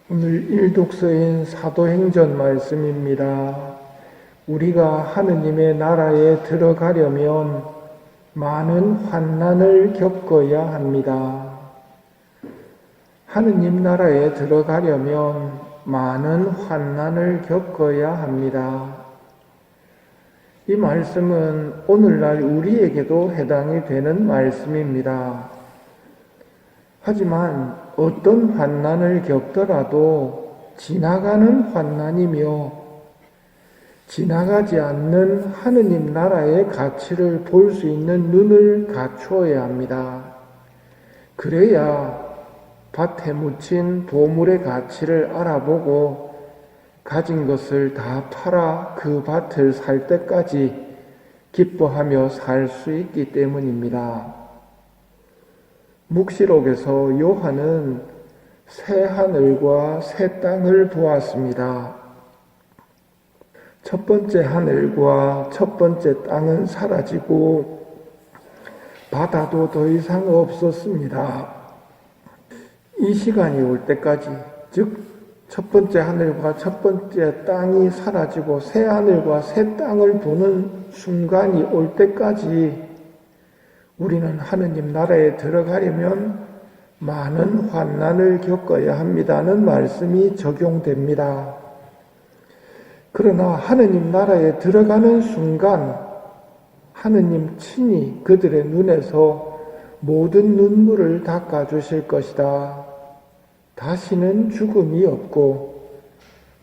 오늘 일독서인 사도행전 말씀입니다. 우리가 하느님의 나라에 들어가려면 많은 환난을 겪어야 합니다. 하느님 나라에 들어가려면 많은 환난을 겪어야 합니다. 이 말씀은 오늘날 우리에게도 해당이 되는 말씀입니다. 하지만 어떤 환난을 겪더라도 지나가는 환난이며 지나가지 않는 하느님 나라의 가치를 볼 수 있는 눈을 갖추어야 합니다. 그래야 밭에 묻힌 보물의 가치를 알아보고 가진 것을 다 팔아 그 밭을 살 때까지 기뻐하며 살 수 있기 때문입니다. 묵시록에서 요한은 새 하늘과 새 땅을 보았습니다. 첫 번째 하늘과 첫 번째 땅은 사라지고 바다도 더 이상 없었습니다. 이 시간이 올 때까지, 즉 첫 번째 하늘과 첫 번째 땅이 사라지고 새 하늘과 새 땅을 보는 순간이 올 때까지 우리는 하느님 나라에 들어가려면 많은 환난을 겪어야 합니다는 말씀이 적용됩니다. 그러나 하느님 나라에 들어가는 순간 하느님 친히 그들의 눈에서 모든 눈물을 닦아주실 것이다. 다시는 죽음이 없고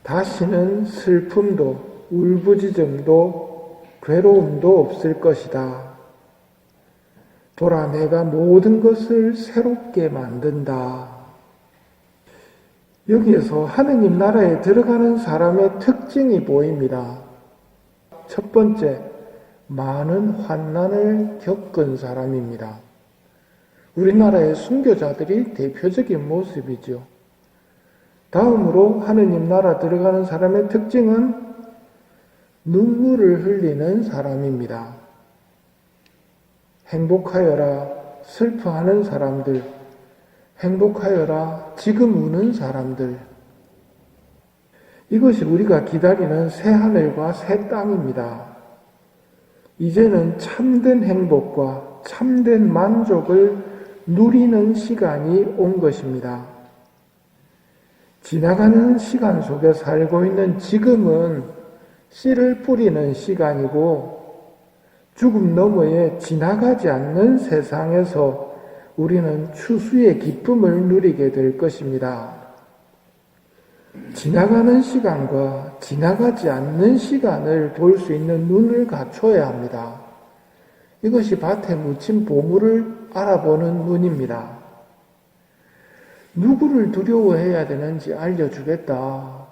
다시는 슬픔도 울부짖음도 괴로움도 없을 것이다. 보라, 내가 모든 것을 새롭게 만든다. 여기에서 하느님 나라에 들어가는 사람의 특징이 보입니다. 첫 번째, 많은 환난을 겪은 사람입니다. 우리나라의 순교자들이 대표적인 모습이죠. 다음으로 하느님 나라 들어가는 사람의 특징은 눈물을 흘리는 사람입니다. 행복하여라 슬퍼하는 사람들, 행복하여라 지금 우는 사람들. 이것이 우리가 기다리는 새 하늘과 새 땅입니다. 이제는 참된 행복과 참된 만족을 누리는 시간이 온 것입니다. 지나가는 시간 속에 살고 있는 지금은 씨를 뿌리는 시간이고 죽음 너머에 지나가지 않는 세상에서 우리는 추수의 기쁨을 누리게 될 것입니다. 지나가는 시간과 지나가지 않는 시간을 볼 수 있는 눈을 갖춰야 합니다. 이것이 밭에 묻힌 보물을 알아보는 눈입니다. 누구를 두려워해야 되는지 알려주겠다.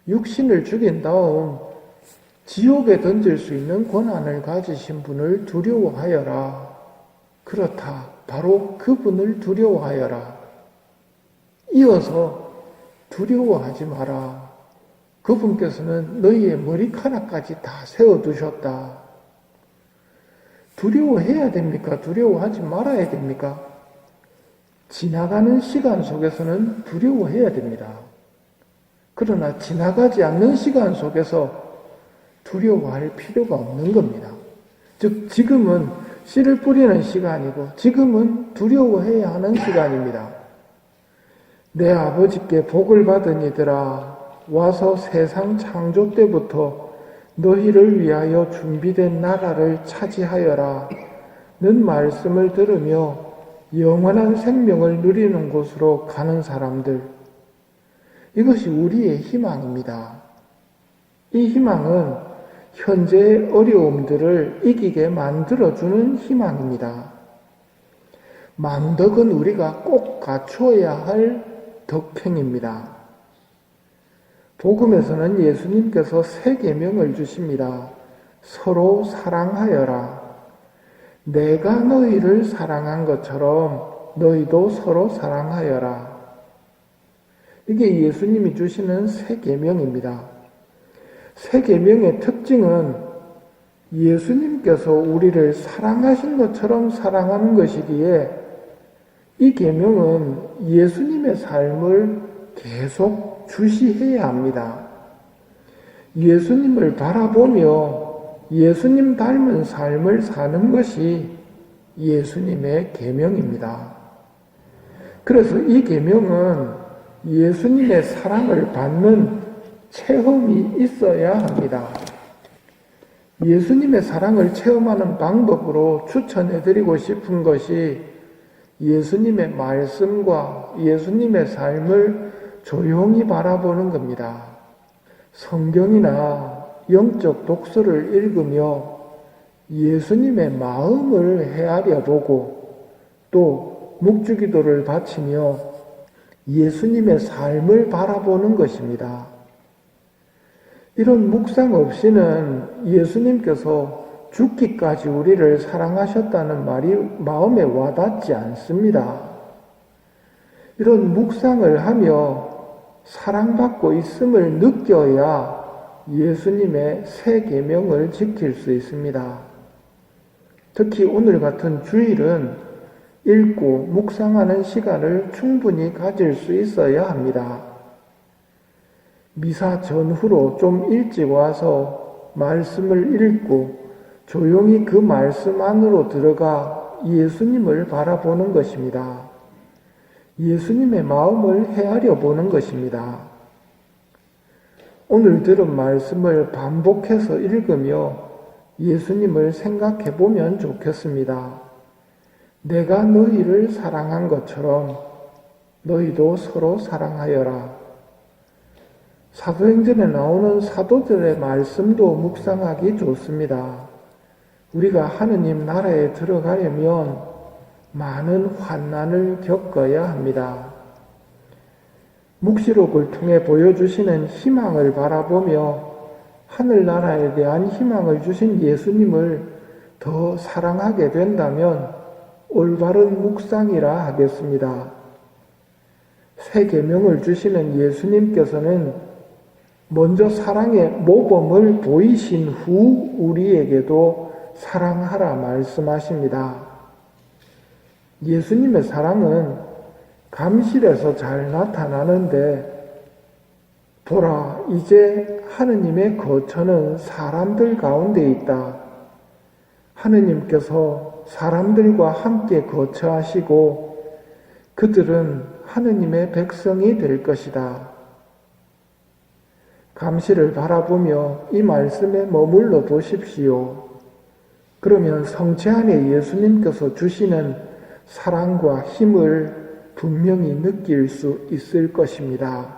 육신을 죽인 다음 지옥에 던질 수 있는 권한을 가지신 분을 두려워하여라. 그렇다. 바로 그분을 두려워하여라. 이어서 두려워하지 마라. 그분께서는 너희의 머리카락까지 다 세워두셨다. 두려워해야 됩니까? 두려워하지 말아야 됩니까? 지나가는 시간 속에서는 두려워해야 됩니다. 그러나 지나가지 않는 시간 속에서 두려워할 필요가 없는 겁니다. 즉 지금은 씨를 뿌리는 시간이고 지금은 두려워해야 하는 시간입니다. 내 아버지께 복을 받은 이들아, 와서 세상 창조 때부터 너희를 위하여 준비된 나라를 차지하여라 는 말씀을 들으며 영원한 생명을 누리는 곳으로 가는 사람들. 이것이 우리의 희망입니다. 이 희망은 현재의 어려움들을 이기게 만들어주는 희망입니다. 망덕은 우리가 꼭 갖추어야 할 덕행입니다. 복음에서는 예수님께서 새 계명을 주십니다. 서로 사랑하여라. 내가 너희를 사랑한 것처럼 너희도 서로 사랑하여라. 이게 예수님이 주시는 새 계명입니다. 새 계명의 특징은 예수님께서 우리를 사랑하신 것처럼 사랑하는 것이기에 이 계명은 예수님의 삶을 계속 주시해야 합니다. 예수님을 바라보며 예수님 닮은 삶을 사는 것이 예수님의 계명입니다. 그래서 이 계명은 예수님의 사랑을 받는 체험이 있어야 합니다. 예수님의 사랑을 체험하는 방법으로 추천해드리고 싶은 것이 예수님의 말씀과 예수님의 삶을 조용히 바라보는 겁니다. 성경이나 영적 독서를 읽으며 예수님의 마음을 헤아려 보고 또 묵주기도를 바치며 예수님의 삶을 바라보는 것입니다. 이런 묵상 없이는 예수님께서 죽기까지 우리를 사랑하셨다는 말이 마음에 와닿지 않습니다. 이런 묵상을 하며 사랑받고 있음을 느껴야 예수님의 새 계명을 지킬 수 있습니다. 특히 오늘 같은 주일은 읽고 묵상하는 시간을 충분히 가질 수 있어야 합니다. 미사 전후로 좀 일찍 와서 말씀을 읽고 조용히 그 말씀 안으로 들어가 예수님을 바라보는 것입니다. 예수님의 마음을 헤아려 보는 것입니다. 오늘 들은 말씀을 반복해서 읽으며 예수님을 생각해 보면 좋겠습니다. 내가 너희를 사랑한 것처럼 너희도 서로 사랑하여라. 사도행전에 나오는 사도들의 말씀도 묵상하기 좋습니다. 우리가 하느님 나라에 들어가려면 많은 환난을 겪어야 합니다. 묵시록을 통해 보여주시는 희망을 바라보며 하늘나라에 대한 희망을 주신 예수님을 더 사랑하게 된다면 올바른 묵상이라 하겠습니다. 새 계명을 주시는 예수님께서는 먼저 사랑의 모범을 보이신 후 우리에게도 사랑하라 말씀하십니다. 예수님의 사랑은 감실에서 잘 나타나는데 보라, 이제 하느님의 거처는 사람들 가운데 있다. 하느님께서 사람들과 함께 거처하시고 그들은 하느님의 백성이 될 것이다. 감시를 바라보며 이 말씀에 머물러 보십시오. 그러면 성체 안에 예수님께서 주시는 사랑과 힘을 분명히 느낄 수 있을 것입니다.